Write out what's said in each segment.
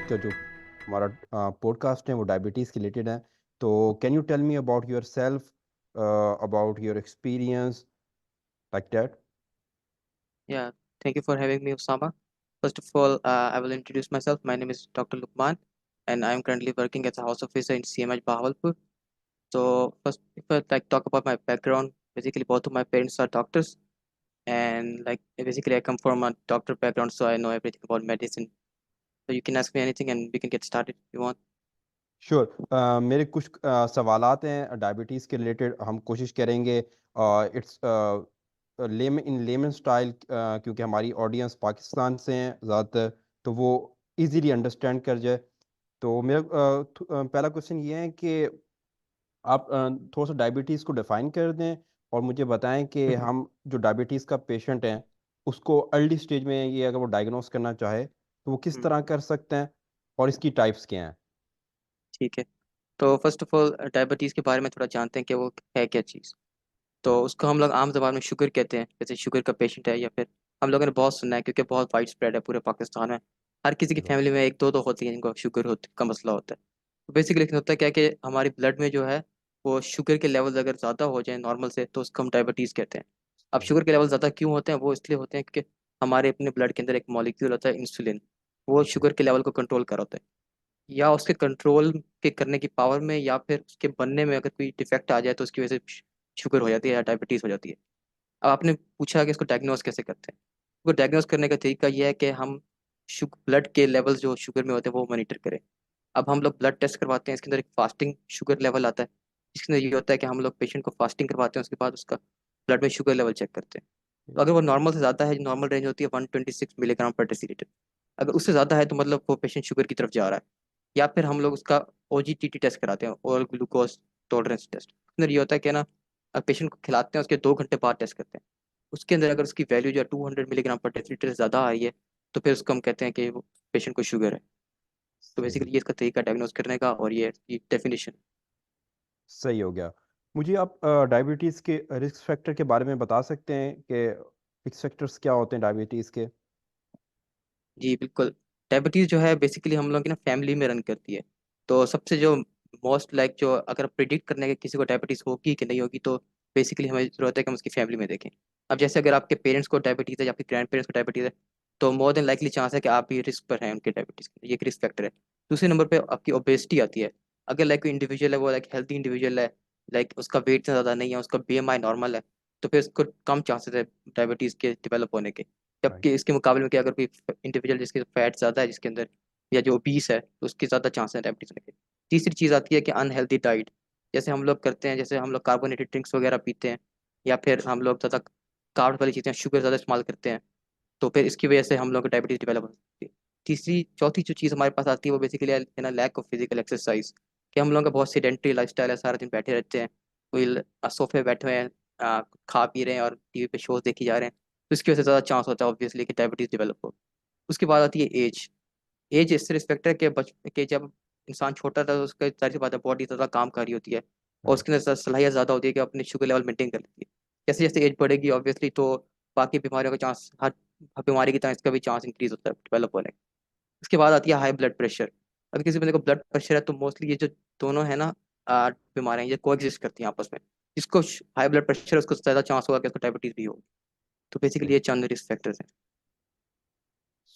का जो हमारा पॉडकास्ट है वो डायबिटीज़ के रिलेटेड है। तो can you tell me about yourself, about your experience like that? Yeah, thank you for having me, Osama. First of all, I will introduce myself. My name is Dr. Lukman, and I am currently working as a house officer in CMH Bahawalpur. So, first, if I like talk about my background, basically both of my parents are doctors, and like basically I come from a doctor background, so I know everything about medicine. So you can ask me anything, and we can get started if you want. Sure. मेरे कुछ सवालात हैं diabetes के related, हम कोशिश करेंगे it's lemon style, क्योंकि हमारी ऑडियंस पाकिस्तान से हैं ज़्यादातर, तो वो इजीली अंडरस्टैंड कर जाए। तो मेरा पहला क्वेश्चन ये है कि आप थोड़ा-सा डायबिटीज़ को डिफ़ाइन कर दें और मुझे बताएँ कि हम्म, हम जो डायबिटीज़ का पेशेंट है, उसको अर्ली स्टेज में ये अगर वो डायग्नोज़ करना चाहे, तो वो किस हम्म, तरह कर सकते हैं और इसकी टाइप्स क्या हैं? ठीक है। तो फर्स्ट ऑफ ऑल डायबिटीज़ के बारे में थोड़ा जानते हैं कि वो है क्या चीज़। तो उसको हम लोग आम ज़बान में शुगर कहते हैं, जैसे शुगर का पेशेंट है, या फिर हम लोगों ने बहुत सुना है क्योंकि बहुत वाइड स्प्रेड है पूरे पाकिस्तान में। हर किसी की बिल्कुल। फैमिली में एक दो तो होती है जिनको शुगर होती का मसला होता है। तो बेसिकली लेकिन होता क्या है कि हमारी ब्लड में जो है वो शुगर के लेवल अगर ज़्यादा हो जाए नॉर्मल से तो उसको हम डायबिटीज़ कहते हैं। अब सही। शुगर के लेवल ज़्यादा क्यों होते हैं, वो इसलिए होते हैं क्योंकि हमारे अपने ब्लड के अंदर एक मॉलिक्यूल होता है इंसुलिन, वो ओके। शुगर के लेवल को कंट्रोल कर होता है। या उसके कंट्रोल के करने की पावर में या फिर उसके बनने में अगर कोई डिफेक्ट आ जाए तो उसकी वजह से शुगर हो जाती है या डायबिटीज़ हो जाती है। अब आपने पूछा कि इसको डायग्नोस कैसे करते हैं। इसको डायग्नोस करने का तरीका यह है कि हम ब्लड के लेवल जो शुगर में होते हैं वो मॉनिटर करें। अब हम लोग ब्लड टेस्ट करवाते हैं, इसके अंदर एक फास्टिंग शुगर लेवल आता है। इसके अंदर ये होता है कि हम लोग पेशेंट को फास्टिंग करवाते हैं, उसके बाद उसका ब्लड में शुगर लेवल चेक करते हैं। तो अगर वो नॉर्मल से ज़्यादा है, नॉर्मल रेंज होती है 126 मिलीग्राम पर डेसीलीटर, अगर उससे ज़्यादा है तो मतलब वो पेशेंट शुगर की तरफ जा रहा है। या फिर हम लोग उसका ओजीटीटी टेस्ट कराते हैं, ओरल ग्लूकोज टॉलरेंस टेस्ट। अंदर ये होता है कि ना, पेशेंट को खिलाते हैं उसके 2 घंटे बाद टेस्ट करते हैं। उसके अंदर अगर उसकी वैल्यू जो है 200 मिलीग्राम पर डेसीलीटर से ज़्यादा आ रही है तो फिर उसको हम कहते हैं कि वो पेशेंट को शुगर है। तो सही। बेसिकली ये इसका तरीका डायग्नोज करने का, और ये डेफिनेशन। सही हो गया। मुझे आप डायबिटीज़ के रिस्क फैक्टर के बारे में बता सकते हैं कि रिस्क फैक्टर्स क्या होते हैं डायबिटीज़ के? जी बिल्कुल। डायबिटीज़ जो है बेसिकली हम लोग की ना फैमिली में रन करती है। तो सबसे जो मोस्ट लाइक जो अगर प्रिडिक्ट करने के किसी को डायबिटीज़ होगी कि नहीं होगी, तो बेसिकली हमें ज़रूरत है कि हम उसकी फैमिली में देखें। अब जैसे अगर आपके पेरेंट्स को डायबिटीज़ है या आपके ग्रैंड पेरेंट्स को डायबिटीज़ है, तो मोर देन लाइकली चांस है कि आप भी रिस्क पर हैं उनके डायबिटीज़ के, ये एक रिस्क फैक्टर है। दूसरे नंबर पे आपकी ओबेसिटी आती है। अगर लाइक कोई इंडिविजुअल है, वो लाइक हेल्थी इंडिविजुअल है, लाइक उसका वेट ज़्यादा नहीं है, उसका बीएमआई नॉर्मल है, तो फिर उसको कम चांसेस है डायबिटीज़ के डेवलप होने के। राइट। जबकि इसके मुकाबले में कि अगर कोई इंडिविजुअल जिसके फैट ज़्यादा है जिसके अंदर, या जो ओबीस है, तो उसके ज़्यादा चांस है डायबिटीज़ होने के। तीसरी चीज़ आती है कि अनहेल्दी डाइट, जैसे हम लोग करते हैं, जैसे हम लोग कार्बोनेटेड ड्रिंक्स वगैरह पीते हैं, या फिर हम लोग ज़्यादा कार्ब वाली चीज़ें, शुगर ज़्यादा इस्तेमाल करते हैं, तो फिर इसकी वजह से हम लोग को डायबिटीज़ डेवलप हो सकती है। तीसरी चौथी जो चीज़ हमारे पास आती है वो बेसिकली है ना, लैक ऑफ फिजिकल एक्सरसाइज, कि हम लोगों का बहुत सीडेंटरी लाइफस्टाइल है, सारा दिन बैठे रहते हैं, कोई सोफे बैठे हुए हैं, खा पी रहे हैं और टीवी पे शोज देखी जा रहे हैं, तो इसकी वजह से ज़्यादा चांस होता है ऑब्वियसली कि डायबिटीज़ डेवलप हो। उसके बाद आती है एज। एज इससे रिस्पेक्ट है कि कि जब इंसान छोटा था तो उसका जाहिर सी बात है बॉडी ज़्यादा काम कर रही होती है, और राइट। उसके अंदर सलाहियत ज़्यादा होती है कि अपने शुगर लेवल मेंटेन कर लेती है। जैसे जैसे एज बढ़ेगी ऑब्वियसली, तो बाकी बीमारियों का चांस, हर बीमारी की तरह इसका भी चांस इंक्रीज होता है डेवलप होने का। उसके बाद आती है हाई ब्लड प्रेशर। अगर किसी बंदे को ब्लड प्रेशर है तो मोस्टली ये जो दोनों है ना, बीमारियां ये कोएग्जिस्ट करती हैं आपस में। जिसको हाई ब्लड प्रेशर है उसको ज़्यादा चांस होगा कि उसको डायबिटीज़ भी हो। तो बेसिकली सही। ये चंद रिस्क फैक्टर्स हैं।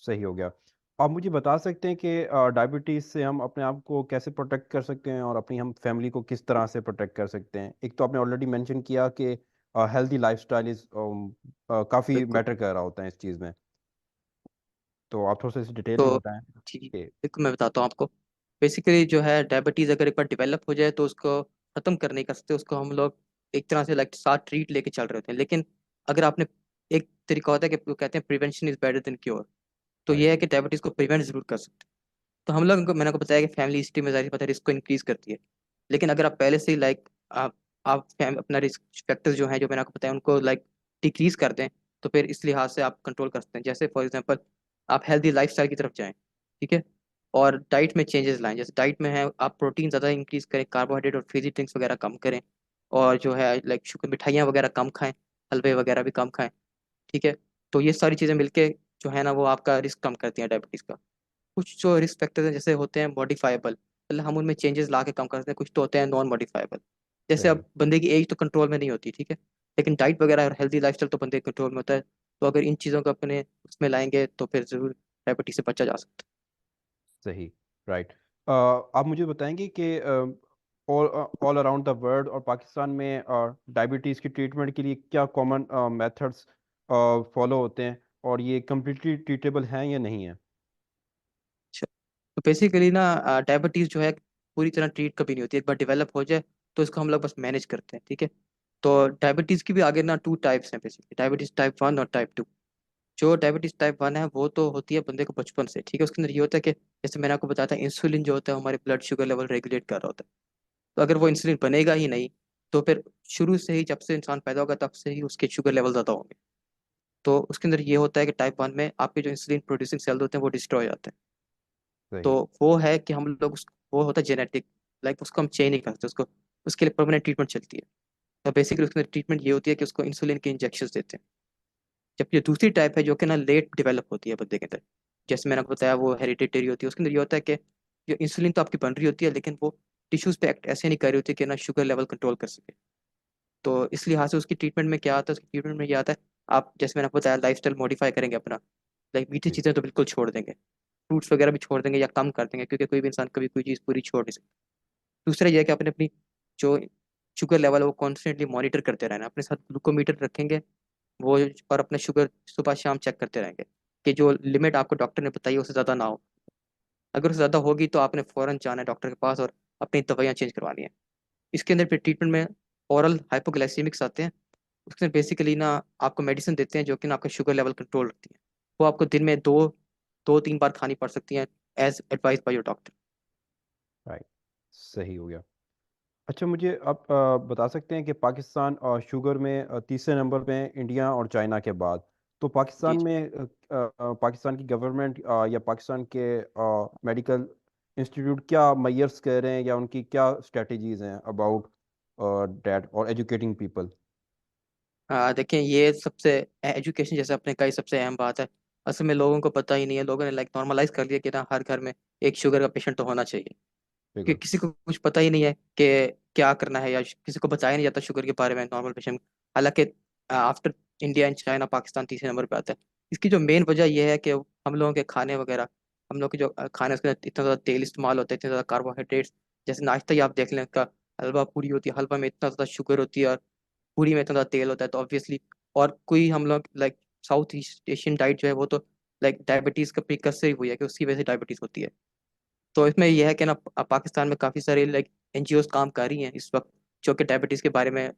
सही हो गया। आप मुझे बता सकते हैं कि डायबिटीज़ से हम अपने आप को कैसे प्रोटेक्ट कर सकते हैं और अपनी हम फैमिली को किस तरह से प्रोटेक्ट कर सकते हैं? एक तो आपने ऑलरेडी मेंशन किया कि हेल्दी लाइफ़स्टाइल इज़ काफ़ी बिल्कुल। मैटर कर रहा होता है इस चीज़ में। तो आप थोड़ा-सा इसे डिटेल में तो बताएँ जी, कि बिल्कुल मैं बताता हूँ आपको। बेसिकली जो है डायबिटीज़ अगर एक बार डेवलप हो जाए तो उसको ख़त्म कर नहीं कर सकते, उसको हम लोग एक तरह से लाइक साथ ट्रीट लेके चल रहे होते हैं। लेकिन अगर आपने, एक तरीका होता है कि वो कहते हैं prevention is better than cure. तो राइट। ये है कि डायबिटीज़ को प्रिवेंट ज़रूर कर सकते हैं। तो हम लोग को, मैंने आपको बताया कि फैमिली हिस्ट्री में ज़ाहिर-सी बात है रिस्क को इंक्रीज़ करती है। लेकिन अगर आप पहले से ही लाइक आप अपना रिस्क फैक्टर्स जो हैं, जो मैंने आपको बताया, उनको लाइक डिक्रीज़ कर दें, तो फिर इस लिहाज से आप कंट्रोल कर सकते हैं। जैसे फॉर एग्ज़ाम्पल आप हेल्दी लाइफ़स्टाइल की तरफ जाएँ, ठीक है? और डाइट में चेंजेस लाएँ। जैसे डाइट में है, आप प्रोटीन ज़्यादा इंक्रीज़ करें, कार्बोहाइड्रेट और फ़िज़ी ड्रिंक्स वगैरह कम करें, और जो है लाइक शुगर मिठाइयाँ वगैरह कम खाएँ, हलवे वगैरह भी कम खाएँ, ठीक है? तो ये सारी चीज़ें मिलके जो है ना, वो आपका रिस्क कम करती हैं डायबिटीज़ का। कुछ जो रिस्क फैक्टर हैं जैसे होते हैं मॉडिफाइबल, मतलब हम उनमें चेंजेस ला के कम कर सकते हैं, कुछ तो होते हैं नॉन मॉडिफाइबल। जैसे सही। अब बंदे की एज तो कंट्रोल में नहीं होती, ठीक है, लेकिन डाइट वगैरह और हेल्दी लाइफस्टाइल तो बंदे के कंट्रोल में होता है। तो अगर इन चीज़ों को अपने उसमें लाएंगे तो फिर जरूर डायबिटीज से बचा जा सकता सही। राइट। आप मुझे बताएंगे कि all all around the world और पाकिस्तान में डायबिटीज़ की ट्रीटमेंट के लिए क्या कॉमन मेथड्स फॉलो होते हैं, और ये कम्प्लीटली ट्रीटेबल हैं या नहीं है? है। तो बेसिकली ना डायबिटीज जो है पूरी तरह ट्रीट कभी नहीं होती, एक बार डेवलप हो जाए तो इसको हम लोग बस मैनेज करते हैं, ठीक है। तो डायबिटीज की भी आगे ना टू टाइप्स हैं बेसिकली, डायबिटीज टाइप 1 और टाइप 2। जो डायबिटीज टाइप 1 है वो तो होती है बंदे को बचपन से, ठीक है। उसके अंदर ये होता है कि जैसे मैंने आपको बताया था, इंसुलिन जो होता है हमारे ब्लड शुगर लेवल रेगुलेट कर रहा होता है। तो अगर वो इंसुलिन बनेगा ही नहीं तो फिर शुरू से ही, जब से इंसान पैदा होगा तब से ही उसके शुगर लेवल ज़्यादा होंगे। तो उसके अंदर ये होता है कि टाइप 1 में आपके जो इंसुलिन प्रोड्यूसिंग सेल होते हैं वो डिस्ट्रॉय हो जाते हैं। तो सही। वो है कि हम लोग वो होता है जेनेटिक, लाइक उसको हम चेंज नहीं करते उसको, उसके लिए परमानेंट ट्रीटमेंट चलती है। तो बेसिकली उसके अंदर ट्रीटमेंट ये होती है कि उसको इंसुलिन के इंजेक्शन देते हैं। जबकि जो दूसरी टाइप है जो कि ना लेट डेवलप होती है बंदे के अंदर, जैसे मैंने आपको बताया वो हेरिडिटरी होती है। उसके अंदर ये होता है कि जो इंसुलिन तो आपकी बन रही होती है लेकिन वो टिश्यूज पे एक्ट ऐसे नहीं कर रही होती कि ना शुगर लेवल कंट्रोल कर सके। तो इस लिहाज से उसकी ट्रीटमेंट में क्या आता है, उसकी ट्रीटमेंट में ये आता है, आप जैसे मैंने आपको बताया लाइफ स्टाइल मॉडिफाई करेंगे अपना, लाइक मीठी जी। चीज़ें तो बिल्कुल छोड़ देंगे, फ्रूट्स वगैरह भी छोड़ देंगे या कम कर देंगे, क्योंकि कोई भी इंसान कभी कोई चीज़ पूरी छोड़ नहीं सकता। दूसरा ये है कि आपने अपनी जो शुगर लेवल है वो कॉन्स्टेंटली मॉनिटर करते रहना, अपने साथ ग्लूकोमीटर रखेंगे वो, और अपना शुगर सुबह शाम चेक करते रहेंगे कि जो लिमिट आपको डॉक्टर ने बताई है उससे ज़्यादा ना हो। अगर उससे ज़्यादा होगी तो आपने फ़ौरन जाना है डॉक्टर के पास और अपनी दवाइयाँ चेंज करवानी है। इसके अंदर फिर ट्रीटमेंट में ओरल हाइपोग्लाइसीमिक्स आते हैं। उसके अंदर बेसिकली ना आपको मेडिसिन देते हैं जो कि ना आपका शुगर लेवल कंट्रोल रखती है। वो आपको दिन में दो दो तीन बार खानी पड़ सकती हैं, as advise by your doctor. Right. सही हो गया। अच्छा, मुझे आप बता सकते हैं कि पाकिस्तान शुगर में तीसरे नंबर पे है इंडिया और चाइना के बाद। तो पाकिस्तान जी जी। में पाकिस्तान की गवर्नमेंट या पाकिस्तान के मेडिकल इंस्टीट्यूट क्या मैयर्स कह रहे हैं, या उनकी क्या स्ट्रेटजीज हैं अबाउट डैट और एजुकेटिंग पीपल? देखिए ये सबसे एजुकेशन जैसे आपने कही सबसे अहम बात है। असल में लोगों को पता ही नहीं है, लोगों ने लाइक नॉर्मलाइज कर लिया कि ना हर घर में एक शुगर का पेशेंट तो होना चाहिए, कि बिल्कुल। किसी को कुछ पता ही नहीं है कि क्या करना है, या किसी को बताया नहीं जाता शुगर के बारे में नॉर्मल पेशेंट। हालांकि after India and China Pakistan तीसरे नंबर पे आता है। इसकी जो मेन वजह यह है कि हम लोगों के खाने वगैरह, हम लोग के जो खाने उसके अंदर इतना ज़्यादा तेल इस्तेमाल होता है, इतने ज़्यादा कार्बोहाइड्रेट्स। जैसे नाश्ता ही आप देख लें, उसका हलवा पूरी होती है, हलवा में इतना ज़्यादा शुगर होती है और पूरी में इतना ज़्यादा तेल होता है, तो ऑब्वियसली। और कोई हम लोग like south east Asian diet जो है वो तो लाइक डायबिटीज़ का प्रीकर्सर ही हुई है कि उसकी वजह से डायबिटीज़ होती है। तो इसमें यह है कि ना पाकिस्तान में काफ़ी सारे लाइक एनजीओज काम कर रही हैं इस वक्त, जो कि डायबिटीज़ के बारे में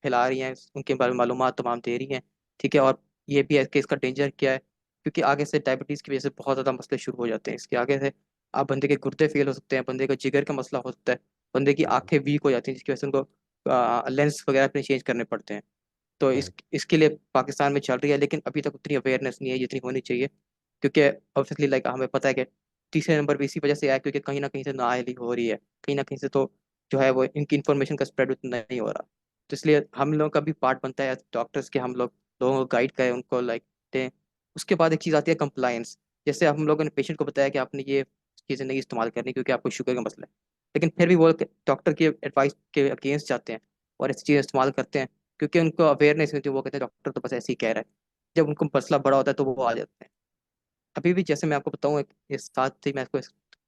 फैला रही हैं, उनके बारे में मालूमात तमाम दे रही हैं, ठीक है। और ये भी है कि इसका डेंजर क्या है, क्योंकि आगे से डायबिटीज़ की वजह से बहुत ज़्यादा मसले शुरू हो जाते हैं। इसके आगे से आप बंदे के गुर्दे फेल हो सकते हैं, बंदे का जिगर का मसला हो सकता है, बंदे की बिल्कुल। आंखें वीक हो जाती हैं जिसकी वजह से उनको लेंस वगैरह अपने चेंज करने पड़ते हैं। तो राइट। इसके लिए पाकिस्तान में चल रही है, लेकिन अभी तक उतनी अवेयरनेस नहीं है जितनी होनी चाहिए। क्योंकि ऑब्वियसली लाइक हमें पता है कि तीसरे नंबर पे इसी वजह से आया क्योंकि कहीं ना कहीं से नाअहली हो रही है, कहीं ना कहीं से तो जो है वो इनकी इन्फॉर्मेशन का स्प्रेड उतना नहीं हो रहा। तो इसलिए हम लोगों का भी पार्ट बनता है डॉक्टर्स के, हम लोग लोगों को गाइड करें, उनको लाइक दें। उसके बाद एक चीज़ आती है कंप्लायंस। जैसे हम लोगों ने पेशेंट को बताया कि आपने ये चीज़ें नहीं इस्तेमाल करनी क्योंकि आपको शुगर का मसला है, लेकिन फिर भी वो डॉक्टर की एडवाइस के अगेंस्ट जाते हैं और ऐसी चीज़ें इस्तेमाल करते हैं, क्योंकि उनको अवेयरनेस नहीं होती। वो कहते हैं डॉक्टर तो बस ऐसे ही कह रहा है। जब उनको मसला बड़ा होता है तो वो आ जाते हैं। अभी भी जैसे मैं आपको बताऊं, एक इस साथ ही मैं आपको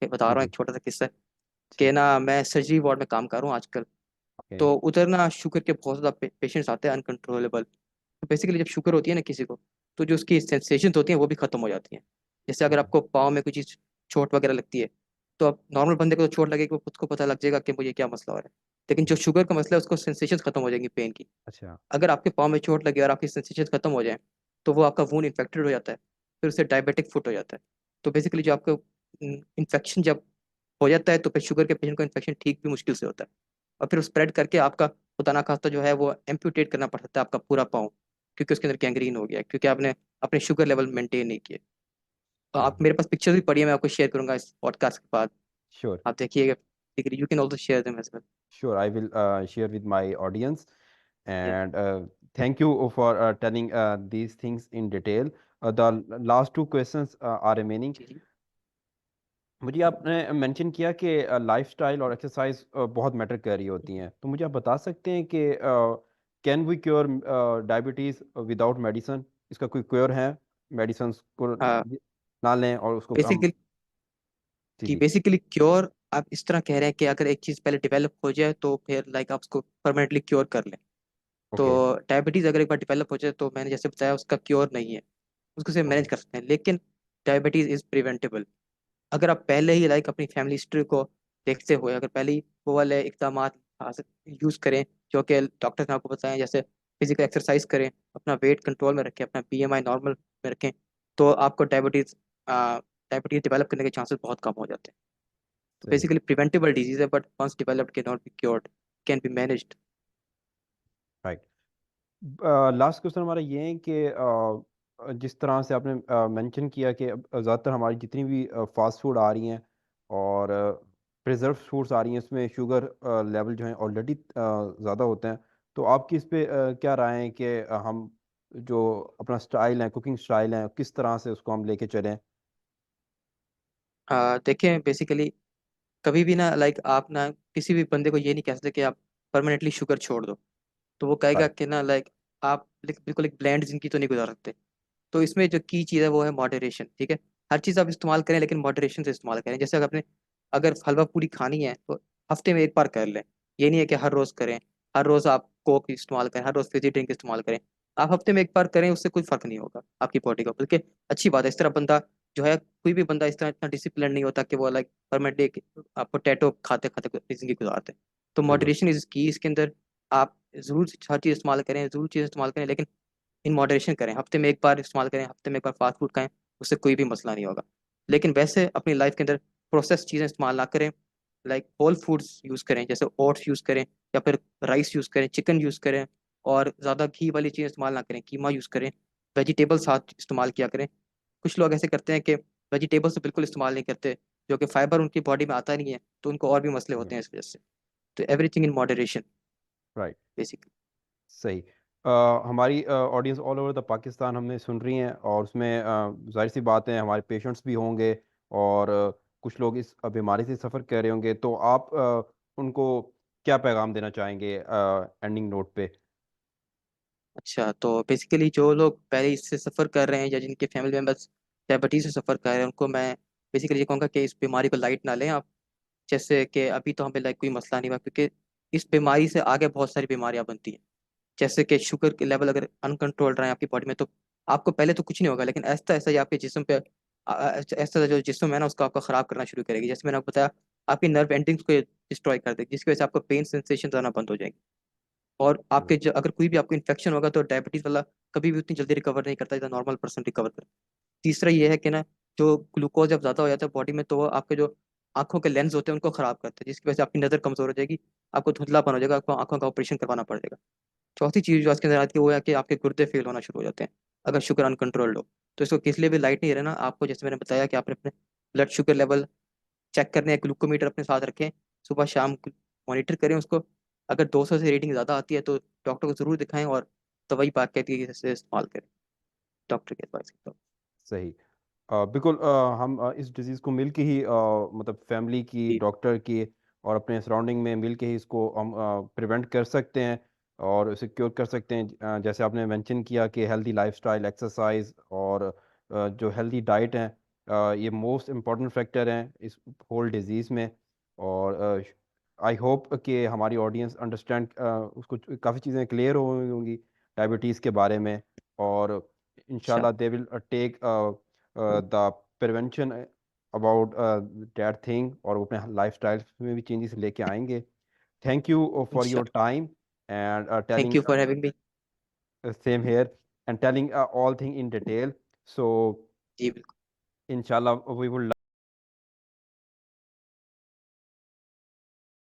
बता रहा हूँ जी। एक छोटा सा किस्सा, कि ठीक। ना मैं सर्जरी वार्ड में काम कर रहा हूँ आजकल। ओके। तो उधर ना शुगर के बहुत ज़्यादा पेशेंट्स आते हैं अनकंट्रोलेबल। तो बेसिकली जब शुगर होती है ना किसी को, तो जो उसकी सेंसेशंस होती हैं वो भी खत्म हो जाती हैं। जैसे अगर ओके। आपको पाँव में कोई चीज़ चोट वगैरह लगती है, तो अब नॉर्मल बंदे को तो चोट लगेगी, वो खुद को पता लग जाएगा कि मुझे क्या मसला हो रहा है। लेकिन जो जी। शुगर का मसला है उसको सेंसेशन खत्म हो जाएंगी पेन की। अच्छा। अगर आपके पाँव में चोट लगे और आपकी सेंसेशन खत्म हो जाए तो वो आपका वून इन्फेक्टेड हो जाता है, फिर उससे डायबिटिक फुट हो जाता है। तो बेसिकली जो आपको इन्फेक्शन जब हो जाता है तो फिर शुगर के पेशेंट को इन्फेक्शन ठीक भी मुश्किल से होता है, और फिर स्प्रेड करके आपका खुदा ना खास्ता जो है वो एम्प्यूटेट करना पड़ सकता है आपका पूरा पाँव, क्योंकि उसके अंदर गैंग्रीन हो गया है, क्योंकि आपने अपने शुगर लेवल मेंटेन नहीं किए। तो आप, सही। मेरे पास पिक्चर भी पड़ी है, मैं आपको शेयर करूंगा इस पॉडकास्ट के बाद, श्योर। आप देखिएगा। You can also share them as well. Sure, I will share with my audience. या And thank you for telling these things in detail. The last two questions are remaining. जी जी। मुझे आपने mention किया कि lifestyle और exercise बहुत matter कर रही होती हैं, तो मुझे आप बता सकते हैं कि can we cure diabetes without medicine? इसका कोई क्योर है? मेडिसिन को हाँ, ना लें और उसको हम। बेसिकली जी कि जी। बेसिकली क्योर आप इस तरह कह रहे हैं कि अगर एक चीज पहले डेवलप हो जाए तो फिर लाइक आप उसको परमानेंटली क्योर कर लें। तो ओके। डायबिटीज अगर एक बार डेवलप हो जाए तो मैंने जैसे बताया उसका क्योर नहीं है, उसको सिर्फ मैनेज ओके। कर सकते हैं, लेकिन डायबिटीज इज प्रिवेंटेबल। अगर आप पहले ही लाइक अपनी फैमिली हिस्ट्री को देखते हुए अगर पहले ही वो वाले इकदाम यूज करें जो कि डॉक्टर ने आपको बताएं, जैसे फिजिकल एक्सरसाइज करें, अपना वेट कंट्रोल में रखें, अपना बीएमआई नॉर्मल में रखें, तो आपको डायबिटीज डेवलप करने के चांसेस बहुत कम हो जाते हैं। तो सही। बेसिकली प्रिवेंटेबल डिजीज है, but once developed can not be cured, can be managed. Right. Last question हमारा ये है कि जिस तरह से आपने मेंशन किया कि ज़्यादातर हमारी जितनी भी फास्ट फूड आ रही हैं और प्रिजर्व फूड्स आ रही हैं, इसमें शुगर लेवल जो है ऑलरेडी ज़्यादा होते हैं। तो आपकी इस पे क्या राय है कि हम जो अपना स्टाइल है, कुकिंग स्टाइल है, किस तरह से उसको हम लेके चलें? देखें बेसिकली कभी भी ना लाइक आप ना किसी भी बंदे को ये नहीं कह सकते कि आप परमानेंटली शुगर छोड़ दो। तो वो कहेगा राइट। कि ना लाइक आप बिल्कुल एक ब्लैंड जिंदगी तो नहीं गुजार सकते। तो इसमें जो की चीज़ है वो है मॉडरेशन, ठीक है। हर चीज़ आप इस्तेमाल करें लेकिन मॉडरेशन से इस्तेमाल करें। जैसे अगर आपने अगर हलवा पूरी खानी है तो हफ्ते में एक बार कर लें। ये नहीं है कि हर रोज़ करें, हर रोज़ आप कोक इस्तेमाल करें, हर रोज़ फिजी ड्रिंक इस्तेमाल करें। आप हफ्ते में एक बार करें, उससे कोई फर्क नहीं होगा आपकी बॉडी को, बल्कि अच्छी बात है। इस तरह बंदा जो है, कोई भी बंदा इस तरह इतना डिसिप्लिन नहीं होता कि वो लाइक परमानेंटली पोटैटो खाते खाते जिंदगी गुजारते हैं। तो बिल्कुल। मॉडरेशन इज की इसके अंदर। आप जरूर हर चीज़ इस्तेमाल करें, जरूर चीज़ इस्तेमाल करें, लेकिन इन मॉडरेशन करें। हफ्ते में एक बार इस्तेमाल करें, हफ्ते में एक बार फास्ट फूड खाएं, उससे कोई भी मसला नहीं होगा। लेकिन वैसे अपनी लाइफ के अंदर प्रोसेस चीज़ें इस्तेमाल ना करें। लाइक होल फूड्स यूज़ करें, जैसे ओट्स यूज़ करें, या फिर राइस यूज़ करें, चिकन यूज़ करें, और ज़्यादा घी वाली चीज़ें इस्तेमाल ना करें, कीमा यूज़ करें। वेजिटेबल साथ इस्तेमाल किया करें। कुछ लोग ऐसे करते हैं कि वेजिटेबल्स तो बिल्कुल इस्तेमाल नहीं करते, जो कि फाइबर उनकी बॉडी में आता नहीं है, तो उनको और भी मसले होते हैं इस वजह से। तो everything in moderation right. Basically. सही। हमारी audience all over the Pakistan हमें सुन रही हैं, और उसमें जाहिर सी बात है हमारे पेशेंट्स भी होंगे, और कुछ लोग इस बीमारी से सफ़र कर रहे होंगे। तो आप उनको क्या पैगाम देना चाहेंगे एंडिंग नोट पे? अच्छा, तो बेसिकली जो लोग पहले इससे सफ़र कर रहे हैं या जिनके फैमिली मेम्बर्स डायबिटीज़ से सफ़र कर रहे हैं, उनको मैं बेसिकली ये कहूँगा कि इस बीमारी को लाइट ना लें आप। जैसे कि अभी तो हमें लाइक कोई मसला नहीं हुआ, क्योंकि इस बीमारी से आगे बहुत सारी बीमारियां बनती हैं। जैसे कि शुगर के लेवल अगर अनकंट्रोल रहे हैं आपकी बॉडी में, तो आपको पहले तो कुछ नहीं होगा, लेकिन ऐसा ऐसा ही आपके जिस्म पे ऐसा जो जिस्म है ना उसको आपका ख़राब करना शुरू करेगी। जैसे मैंने आपको बताया, आपकी नर्व एंडिंग्स को डिस्ट्रॉय कर देगी, जिसकी वजह से आपको पेन सेंसेशन आना बंद हो जाएंगे। और आपके अगर कोई भी आपको इन्फेक्शन होगा तो डायबिटीज वाला कभी भी उतनी जल्दी रिकवर नहीं करता जितना नॉर्मल पर्सन रिकवर करता है। तीसरा ये है कि ना, जो ग्लूकोज जब ज़्यादा हो जाता है बॉडी में, तो वो आपके जो आंखों के लेंस होते हैं उनको खराब करता है, जिसकी वजह से आपकी नज़र कमजोर हो जाएगी, आपको धुंधलापन हो जाएगा, आपको आंखों का ऑपरेशन करवाना पड़ेगा। चौथी चीज़ जो आज के अंदर आती है वो है कि आपके गुर्दे फेल होना शुरू हो जाते हैं अगर शुगर अनकंट्रोल्ड हो। तो इसको किस लिए भी लाइट नहीं रहना आपको। जैसे मैंने बताया कि आपने अपने ब्लड शुगर लेवल चेक करने, ग्लूकोमीटर अपने साथ रखें, सुबह शाम मॉनिटर करें उसको। अगर 200 से रीडिंग ज़्यादा आती है तो डॉक्टर को ज़रूर दिखाएं, और दवाई बाकायदगी से इस्तेमाल करें डॉक्टर के एडवाइस के। सही। बिल्कुल। हम इस डिज़ीज़ को मिल के ही मतलब फैमिली की, जी। डॉक्टर की और अपने सराउंडिंग में मिल के ही इसको हम प्रिवेंट कर सकते हैं और इसे क्योर कर सकते हैं। जैसे आपने मेंशन किया कि हेल्दी लाइफस्टाइल, एक्सरसाइज और जो हेल्दी डाइट है, ये मोस्ट इम्पॉर्टेंट फैक्टर हैं इस होल डिज़ीज़ में। और आई होप कि हमारी ऑडियंस अंडरस्टैंड, उसको काफ़ी चीज़ें क्लियर हो गई होंगी डायबिटीज़ के बारे में। और अच्छा। इंशाल्लाह they will take the prevention about that thing, और वो अपने लाइफस्टाइल में भी चेंजेस लेके आएंगे। थैंक यू फॉर योर इंशाल्लाह। Time and thank telling you for having me. same here and telling all thing in detail. So जी बिल्कुल। inshallah we will